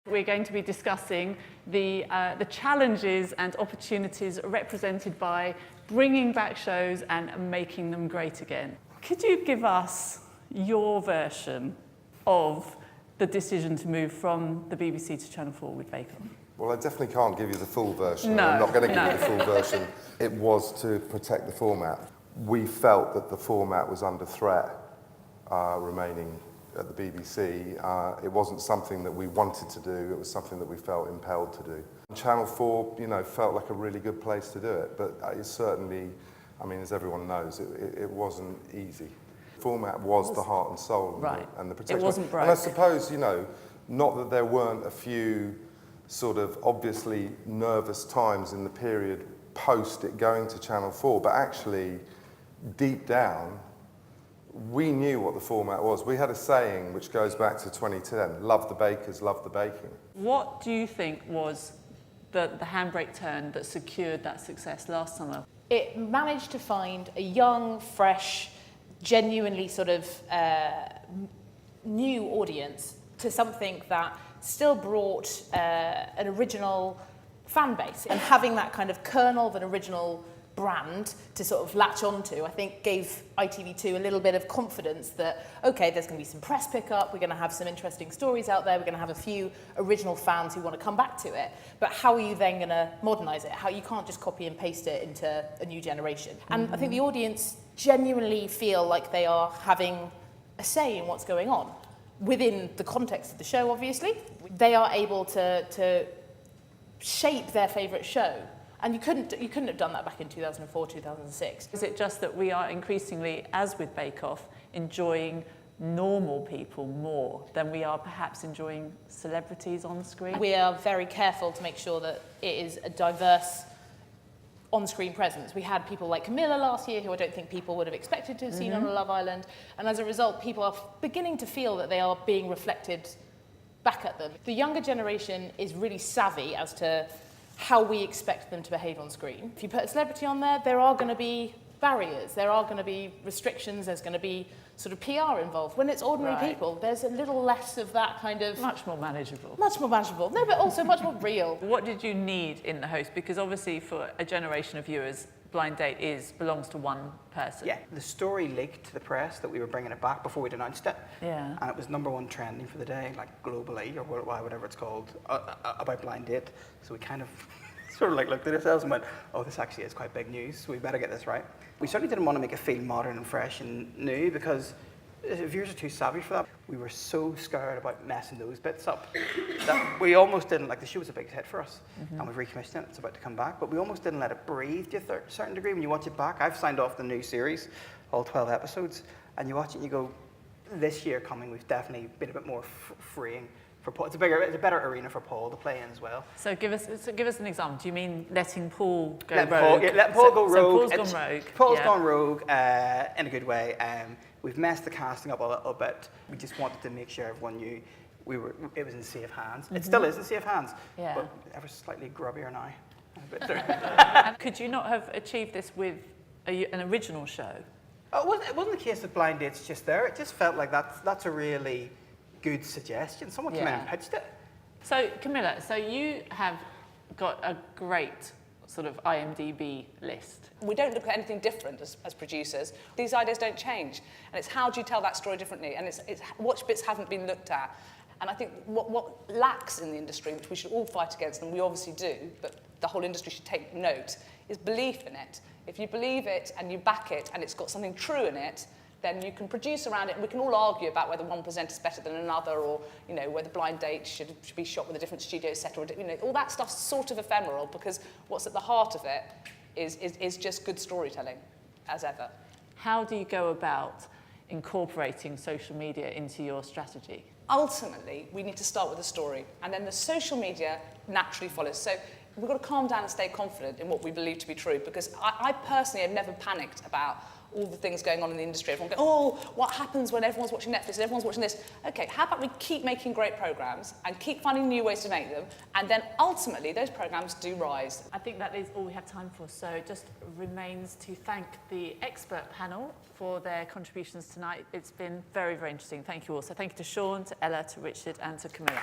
We're going to be discussing the challenges and opportunities represented by bringing back shows and making them great again. Could you give us your version of the decision to move from the BBC to Channel 4 with Bake Off? Well, I definitely can't give you the full version. No, I'm not going to give no. you the full version. It was to protect the format. We felt that the format was under threat remaining at the BBC. It wasn't something that we wanted to do. It was something that we felt impelled to do. Channel 4, felt like a really good place to do it, but it certainly, as everyone knows, it wasn't easy. The format was the heart and soul of right. it, and the protection. It wasn't broke. And I suppose, not that there weren't a few sort of obviously nervous times in the period post it going to Channel 4, but actually, deep down, we knew what the format was. We had a saying which goes back to 2010, love the bakers, love the baking. What do you think was the handbrake turn that secured that success last summer? It managed to find a young, fresh, genuinely sort of new audience to something that still brought an original fan base. And having that kind of kernel of an original brand to sort of latch onto, I think gave ITV2 a little bit of confidence that, okay, there's going to be some press pickup, we're going to have some interesting stories out there, we're going to have a few original fans who want to come back to it. But how are you then going to modernise it? You can't just copy and paste it into a new generation. And I think the audience genuinely feel like they are having a say in what's going on. Within the context of the show, obviously. They are able to shape their favourite show. And you couldn't have done that back in 2004, 2006. Is it just that we are increasingly, as with Bake Off, enjoying normal people more than we are perhaps enjoying celebrities on screen? We are very careful to make sure that it is a diverse on-screen presence. We had people like Camilla last year, who I don't think people would have expected to have seen on Love Island. And as a result, people are beginning to feel that they are being reflected back at them. The younger generation is really savvy as to how we expect them to behave on screen. If you put a celebrity on there, there are going to be barriers, there are going to be restrictions, there's going to be sort of PR involved. When it's ordinary people, there's a little less of that kind of... Much more manageable. Much more manageable. No, but also much more real. What did you need in the host? Because obviously for a generation of viewers, Blind Date belongs to one person. Yeah, the story leaked to the press that we were bringing it back before we'd announced it. Yeah. And it was #1 trending for the day, like globally, or worldwide, whatever it's called, about Blind Date. So we kind of sort of like looked at ourselves and went, oh, this actually is quite big news, so we better get this right. We certainly didn't want to make it feel modern and fresh and new, because viewers are too savvy for that. We were so scared about messing those bits up that we almost didn't, like the show was a big hit for us, and we've recommissioned it, it's about to come back, but we almost didn't let it breathe to a certain degree. When you watch it back, I've signed off the new series, all 12 episodes, and you watch it and you go, this year coming, we've definitely been a bit more freeing for Paul. It's a better arena for Paul to play in as well. So give us an example. Do you mean letting Paul go rogue? Let Paul go rogue. So Paul's gone rogue. Paul's gone rogue in a good way. We've messed the casting up a little bit. We just wanted to make sure everyone knew it was in safe hands. It still is in safe hands, but ever slightly grubbier now. Could you not have achieved this with an original show? It wasn't the case that Blind Date's just there. It just felt like that's a really good suggestion. Someone came in and pitched it. So Camilla, you have got a great sort of IMDb list. We don't look at anything different as producers. These ideas don't change. And it's how do you tell that story differently? And it's what bits haven't been looked at. And I think what lacks in the industry, which we should all fight against, and we obviously do, but the whole industry should take note, is belief in it. If you believe it and you back it and it's got something true in it, then you can produce around it, and we can all argue about whether one presenter is better than another, or whether Blind Date should be shot with a different studio set, or all that stuff's sort of ephemeral, because what's at the heart of it is just good storytelling, as ever. How do you go about incorporating social media into your strategy? Ultimately, we need to start with a story, and then the social media naturally follows. So we've got to calm down and stay confident in what we believe to be true, because I personally have never panicked about all the things going on in the industry. Everyone goes, oh, what happens when everyone's watching Netflix and everyone's watching this? Okay, how about we keep making great programmes and keep finding new ways to make them, and then ultimately those programmes do rise. I think that is all we have time for, so it just remains to thank the expert panel for their contributions tonight. It's been very, very interesting. Thank you all. So thank you to Sean, to Ella, to Richard, and to Camilla.